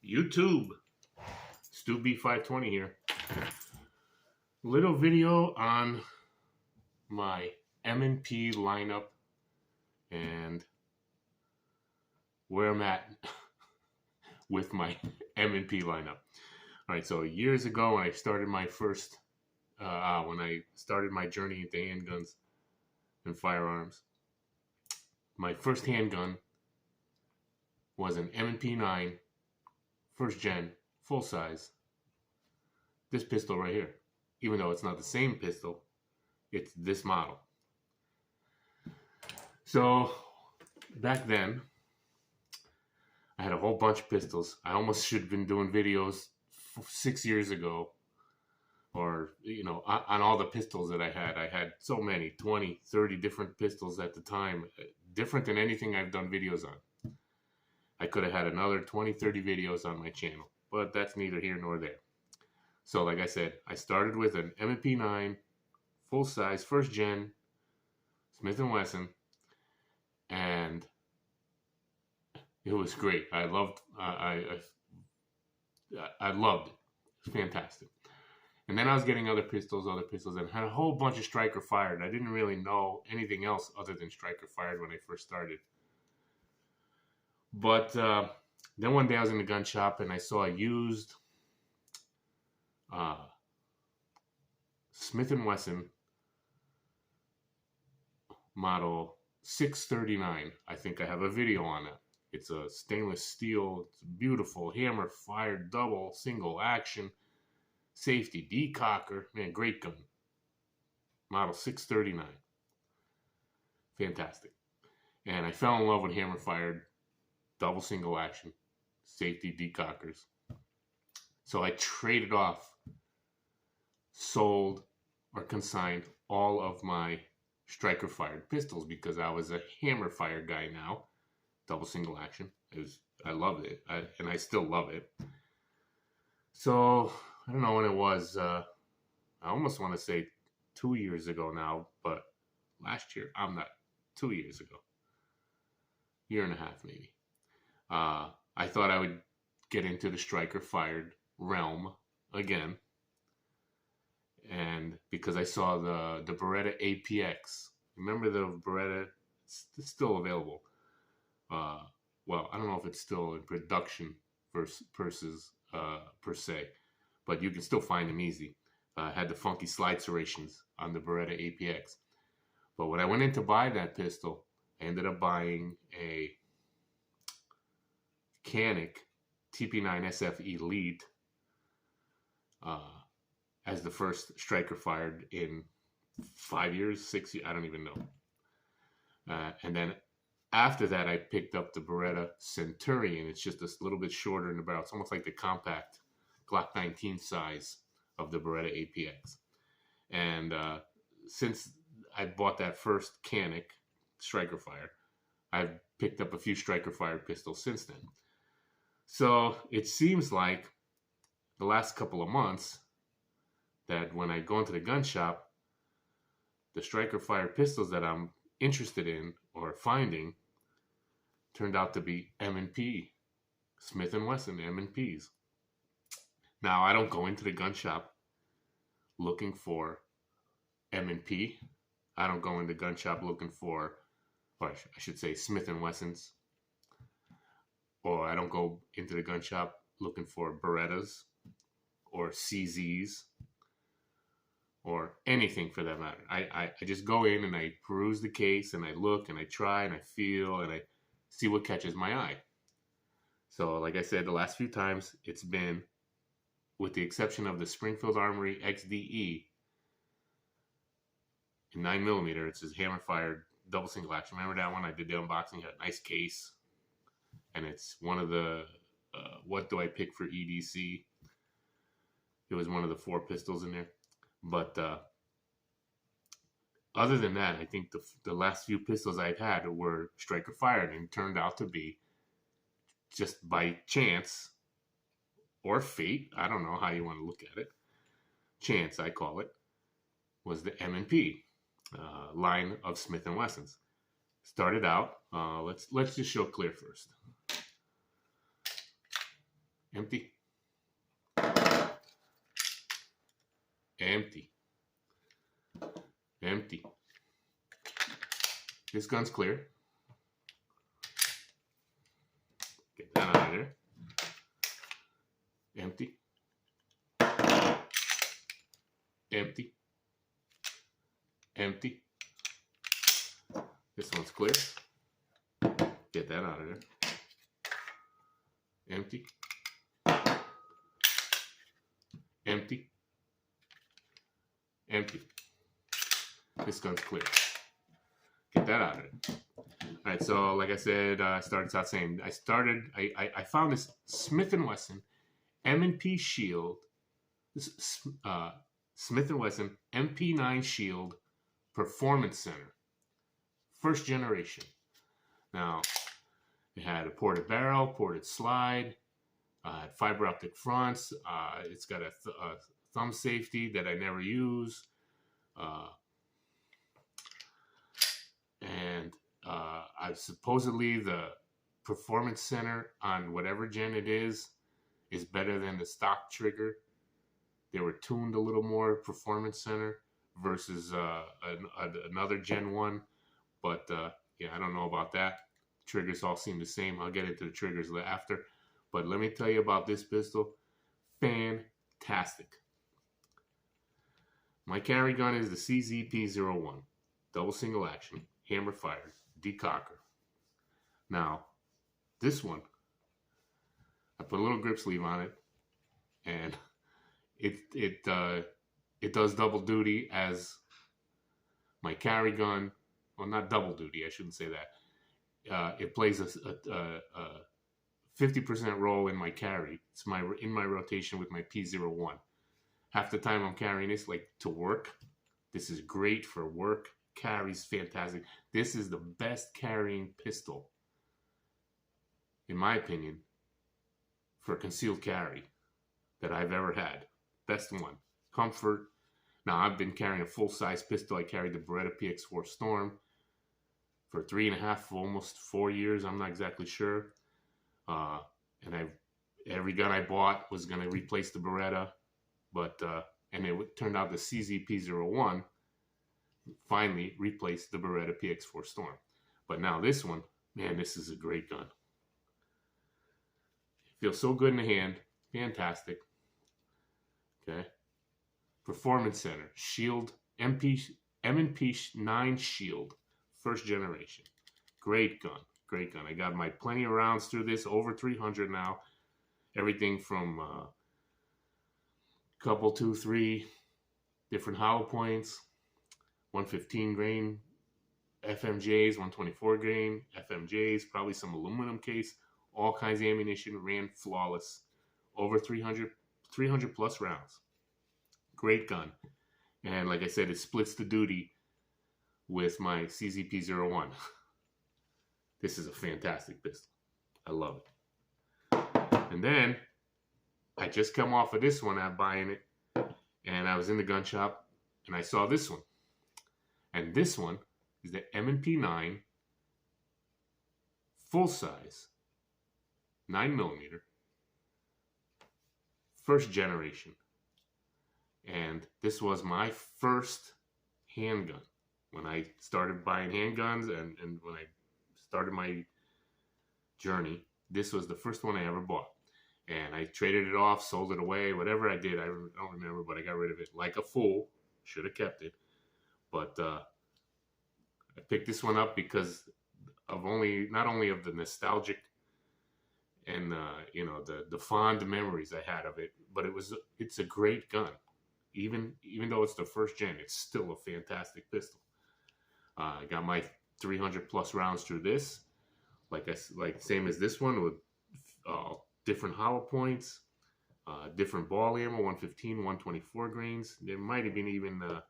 YouTube. Stu B520 here. Little video on my M&P lineup and where I'm at with my M&P lineup. All right, so years ago when I started my first, when I started my journey into handguns and firearms, my first handgun was an M&P9 first gen, full size. This pistol right here. Even though it's not the same pistol, it's this model. So back then, I had a whole bunch of pistols. I almost should have been doing videos 6 years ago, or, on all the pistols that I had. I had so many, 20, 30 different pistols at the time, different than anything I've done videos on. I could have had another 20, 30 videos on my channel, but that's neither here nor there. So like I said, I started with an M&P9, full size, first gen, Smith & Wesson, and it was great. I loved it. It's fantastic. And then I was getting other pistols, and had a whole bunch of striker fired. I didn't really know anything else other than striker fired when I first started. But then one day I was in the gun shop and I saw a used Smith & Wesson model 639. I think I have a video on it. It's a stainless steel, it's beautiful, hammer fired, double, single action, safety, decocker. Man, great gun. Model 639. Fantastic. And I fell in love with hammer fired, double, single action, safety, decockers. So I traded off, sold, or consigned all of my striker fired pistols because I was a hammer fire guy now. Double single action. I loved it. And I still love it. So I don't know when it was. I almost want to say 2 years ago now, but last year, 2 years ago. Year and a half maybe. I thought I would get into the striker fired realm again, and because I saw the Beretta APX. Remember the Beretta? It's still available. Well, I don't know if it's still in production per se, but you can still find them easy. Had the funky slide serrations on the Beretta APX. But when I went in to buy that pistol, I ended up buying a Canic TP9 SF Elite as the first striker fired in 5 years, 6 years, I don't even know. And then after that, I picked up the Beretta Centurion. It's just a little bit shorter in the barrel. It's almost like the compact Glock 19 size of the Beretta APX. And since I bought that first Canic striker fire, I've picked up a few striker fired pistols since then. So it seems like the last couple of months that when I go into the gun shop, the striker fired pistols that I'm interested in or finding turned out to be M&P, Smith & Wesson M&Ps. Now, I don't go into the gun shop looking for M&P. I don't go into the gun shop looking for, or I should say, Smith & Wessons. Or I don't go into the gun shop looking for Berettas or CZs or anything for that matter. I just go in and I peruse the case and I look and I try and I feel and I see what catches my eye. So like I said, the last few times it's been, with the exception of the Springfield Armory XDE in 9mm, it's his hammer fired double single action. Remember that one? I did the unboxing, had a nice case. And it's one of the, what do I pick for EDC? It was one of the 4 pistols in there. But other than that, I think the last few pistols I've had were striker fired and turned out to be, just by chance or fate, I don't know how you want to look at it, chance I call it, was the M&P line of Smith & Wessons. Started out, let's just show clear first. Empty. Empty. Empty. This gun's clear. Get that out of there. Empty. Empty. Empty. This one's clear. Get that out of there. Empty. Empty. Empty. This gun's clear. Get that out of it. All right, so like I said, I started out saying, I found this Smith & Wesson M&P Shield, this Smith & Wesson MP9 Shield Performance Center, first generation. Now, it had a ported barrel, ported slide, fiber optic fronts. It's got a thumb safety that I never use. And I supposedly the performance center on whatever gen it is better than the stock trigger. They were tuned a little more performance center versus another gen 1. But yeah, I don't know about that. Triggers all seem the same. I'll get into the triggers after. But let me tell you about this pistol. Fantastic. My carry gun is the CZP-01. Double single action. Hammer fired. Decocker. Now, this one, I put a little grip sleeve on it. And it does double duty as my carry gun. Well, not double duty. I shouldn't say that. It plays a 50% role in my carry. It's in my rotation with my P01. Half the time I'm carrying this like to work. This is great for work. Carries fantastic. This is the best carrying pistol, in my opinion, for concealed carry that I've ever had. Best one. Comfort. Now, I've been carrying a full-size pistol. I carried the Beretta PX4 Storm for 3.5, almost 4 years. I'm not exactly sure. And every gun I bought was going to replace the Beretta. But, and it turned out the CZP-01 finally replaced the Beretta PX4 Storm. But now this one, man, this is a great gun. It feels so good in the hand. Fantastic. Okay. Performance Center. Shield. M&P9 Shield. First generation. Great gun. Great gun. I got my plenty of rounds through this. Over 300 now. Everything from couple, 2, 3 different hollow points. 115 grain FMJs, 124 grain FMJs, probably some aluminum case, all kinds of ammunition, ran flawless. Over 300 plus rounds. Great gun. And like I said, it splits the duty with my CZP-01. This is a fantastic pistol. I love it. And then I just come off of this one. I'm buying it. And I was in the gun shop and I saw this one. And this one is the M&P9 full size 9mm first generation. And this was my first handgun. When I started buying handguns and when I started my journey, this was the first one I ever bought. And I traded it off, sold it away, whatever I did. I don't remember, but I got rid of it like a fool. Should have kept it. But I picked this one up because of not only of the nostalgic and the fond memories I had of it, but it's a great gun. Even though it's the first gen, it's still a fantastic pistol. I got my 300 plus rounds through this, like same as this one, with different hollow points, different ball ammo, 115, 124 grains. There might have been even that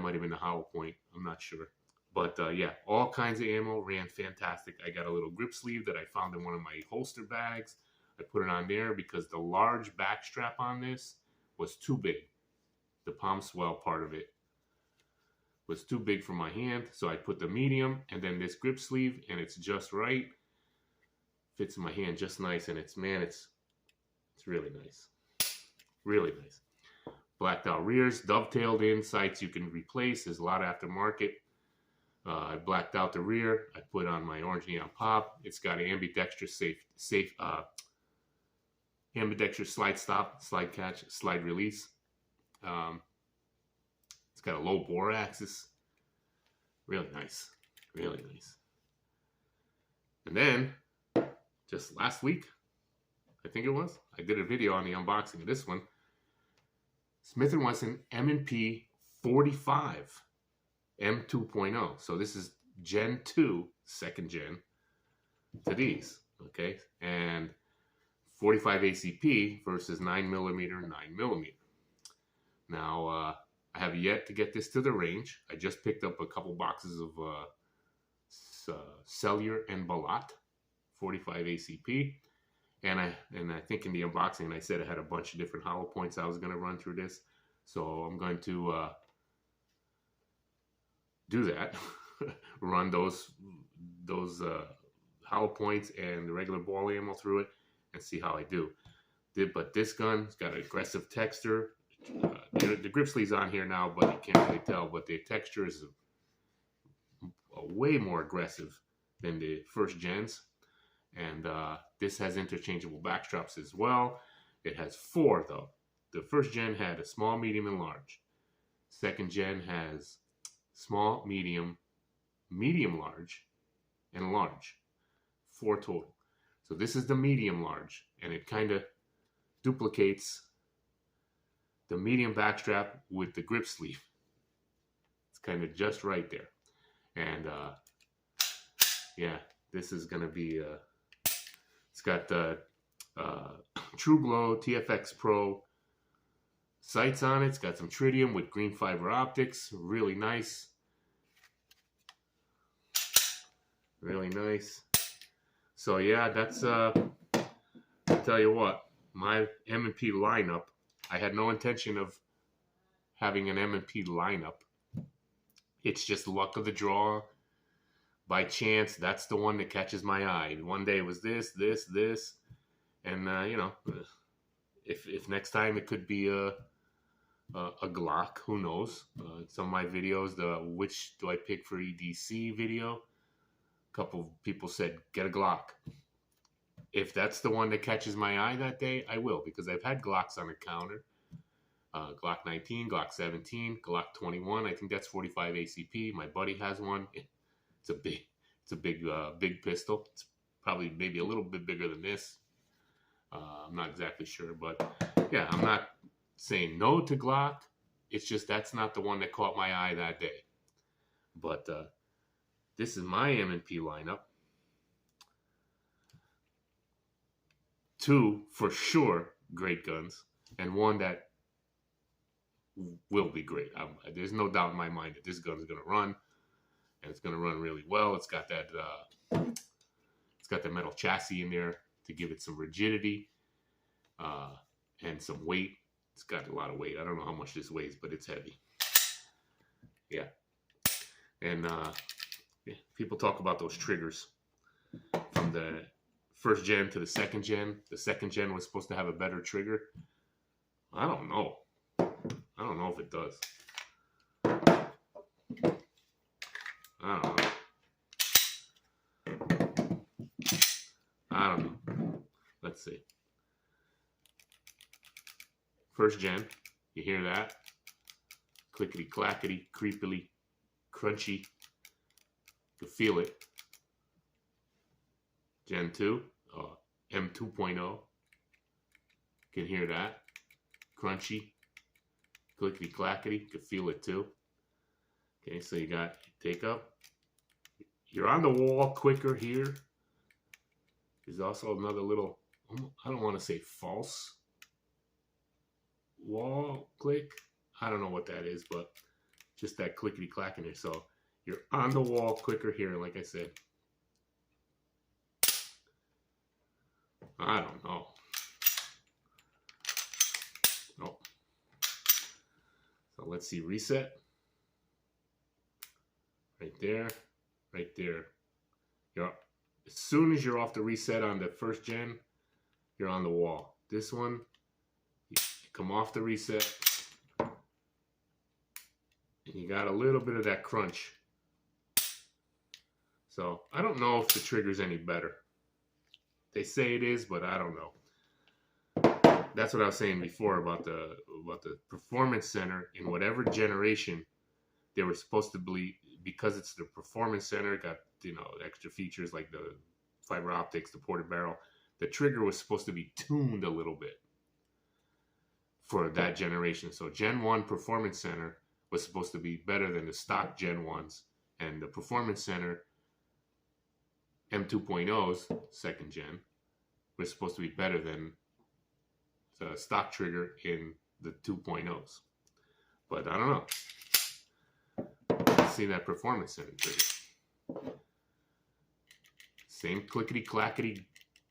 might have been the hollow point. I'm not sure. But yeah, all kinds of ammo, ran fantastic. I got a little grip sleeve that I found in one of my holster bags. I put it on there because the large back strap on this was too big. The palm swell part of it was too big for my hand. So I put the medium and then this grip sleeve, and it's just right Fits in my hand just nice, and it's really nice. Really nice. Blacked out rears, dovetailed in, sights you can replace. There's a lot of aftermarket. I blacked out the rear. I put on my orange neon pop. It's got an ambidextrous ambidextrous slide stop, slide catch, slide release. It's got a low bore axis. Really nice. Really nice. And then, just last week, I think it was, I did a video on the unboxing of this one. Smith & Wesson M&P45 M2.0. So this is Gen 2, second gen, to these. Okay? And 45 ACP versus 9mm, 9mm. Now, I have yet to get this to the range. I just picked up a couple boxes of Cellular and Balat 45 ACP. And I think in the unboxing I said I had a bunch of different hollow points I was going to run through this. So I'm going to do that. Run those hollow points and the regular ball ammo through it and see how I do. But this gun's got an aggressive texture. The grip sleeve's on here now, but you can't really tell. But the texture is way more aggressive than the first gens. And this has interchangeable backstraps as well. It has 4 though. The first gen had a small, medium, and large. Second gen has small, medium, medium large, and large. 4 total. So this is the medium large, and it kind of duplicates the medium backstrap with the grip sleeve. It's kind of just right there. And yeah, this is going to be, it's got the True Glow TFX Pro sights on it. It's got some tritium with green fiber optics. Really nice. Really nice. So yeah, that's, I'll tell you what, my M&P lineup, I had no intention of having an M&P lineup. It's just luck of the draw. By chance, that's the one that catches my eye. One day it was this. And, you know, if next time it could be a Glock, who knows? Some of my videos, the which do I pick for EDC video, a couple of people said, get a Glock. If that's the one that catches my eye that day, I will, because I've had Glocks on the counter. Glock 19, Glock 17, Glock 21. I think that's 45 ACP. My buddy has one. It's a big pistol. It's probably maybe a little bit bigger than this. I'm not exactly sure, but yeah, I'm not saying no to Glock. It's just that's not the one that caught my eye that day. But this is my M&P lineup. 2 for sure great guns, and 1 that will be great. There's no doubt in my mind that this gun's going to run, and it's going to run really well. It's got that metal chassis in there to give it some rigidity and some weight. It's got a lot of weight. I don't know how much this weighs, but it's heavy. Yeah. And yeah, people talk about those triggers from the first gen to the second gen. The second gen was supposed to have a better trigger. I don't know. I don't know if it does. I don't know. Let's see. First gen, you hear that? Clickety clackety, creepily, crunchy. You can feel it. Gen 2, M2.0. Can hear that. Crunchy, clickety clackety. You can feel it too. Okay, so you got take up. You're on the wall quicker here. There's also another little, I don't want to say false wall click. I don't know what that is, but just that clickety clack in there. So you're on the wall quicker here, like I said. I don't know. Nope. So let's see, reset. Right there, right there. You're As soon as you're off the reset on the first gen, you're on the wall. This one, you come off the reset, and you got a little bit of that crunch. So I don't know if the trigger's any better. They say it is, but I don't know. That's what I was saying before about the performance center in whatever generation they were supposed to be, because it's the performance center, got, you know, extra features like the fiber optics, the ported barrel. The trigger was supposed to be tuned a little bit for that generation. So Gen 1 Performance Center was supposed to be better than the stock Gen 1s, and the Performance Center M2.0's second gen was supposed to be better than the stock trigger in the 2.0s. But I don't know. I've seen that Performance Center trigger. Same clickety clackety,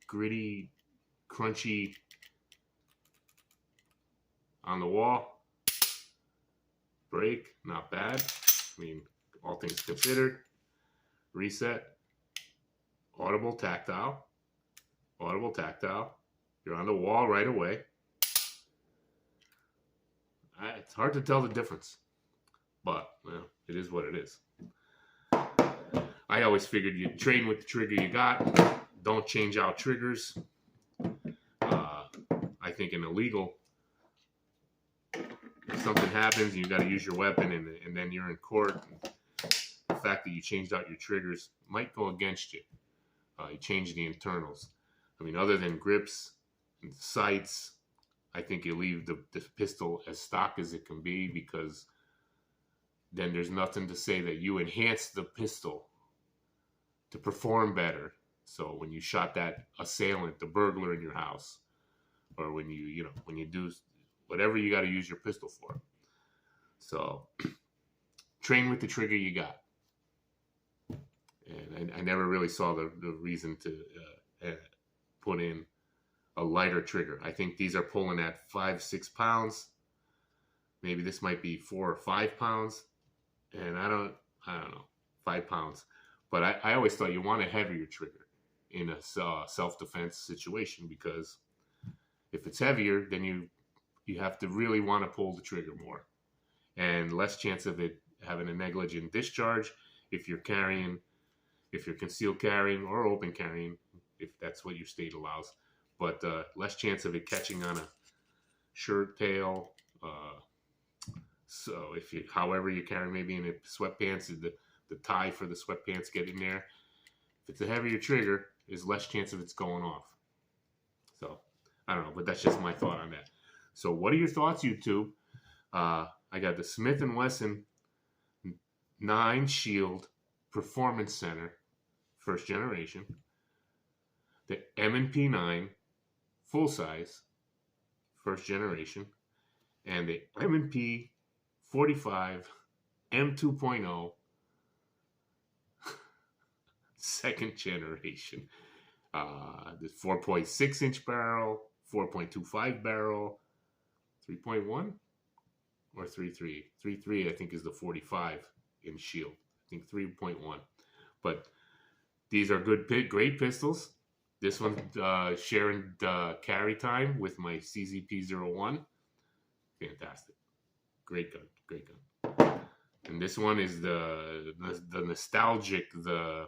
gritty, crunchy on the wall. Brake, not bad. I mean, all things considered. Reset. Audible tactile. Audible tactile. You're on the wall right away. It's hard to tell the difference, but well, it is what it is. I always figured you train with the trigger you got. Don't change out triggers. I think in illegal, if something happens and you got to use your weapon and then you're in court, the fact that you changed out your triggers might go against you. You change the internals. I mean, other than grips and sights, I think you leave the pistol as stock as it can be, because then there's nothing to say that you enhanced the pistol to perform better. So when you shot that assailant, the burglar in your house, or when you do whatever you got to use your pistol for. So train with the trigger you got. And I never really saw the reason to put in a lighter trigger. I think these are pulling at 5-6 pounds. Maybe this might be 4 or 5 pounds. And I don't know, 5 pounds. But I always thought you want a heavier trigger in a self-defense situation, because if it's heavier, then you have to really want to pull the trigger more, and less chance of it having a negligent discharge if you're concealed carrying or open carrying, if that's what your state allows. But less chance of it catching on a shirt tail. So however you carry, maybe in a sweatpants, the tie for the sweatpants get in there. If it's a heavier trigger, there's less chance of it's going off. So I don't know, but that's just my thought on that. So what are your thoughts, YouTube? I got the Smith & Wesson 9 Shield Performance Center, first generation. The M&P9 full size, first generation. And the M&P45 M2.0 second generation. The 4.6 inch barrel, 4.25 barrel, 3.1 or 3.3. 3.3 I think is the 45 in Shield. I think 3.1. But these are great pistols. This one sharing carry time with my CZP-01. Fantastic. Great gun. And this one is the nostalgic, the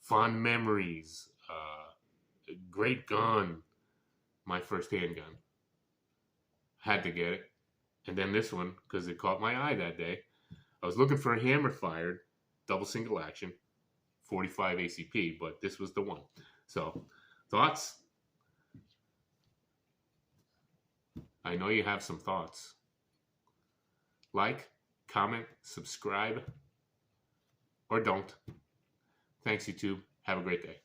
fond memories. Great gun. My first handgun. Had to get it. And then this one, because it caught my eye that day. I was looking for a hammer-fired, double single action, 45 ACP, but this was the one. So, thoughts? I know you have some thoughts. Like, comment, subscribe, or don't. Thanks, YouTube. Have a great day.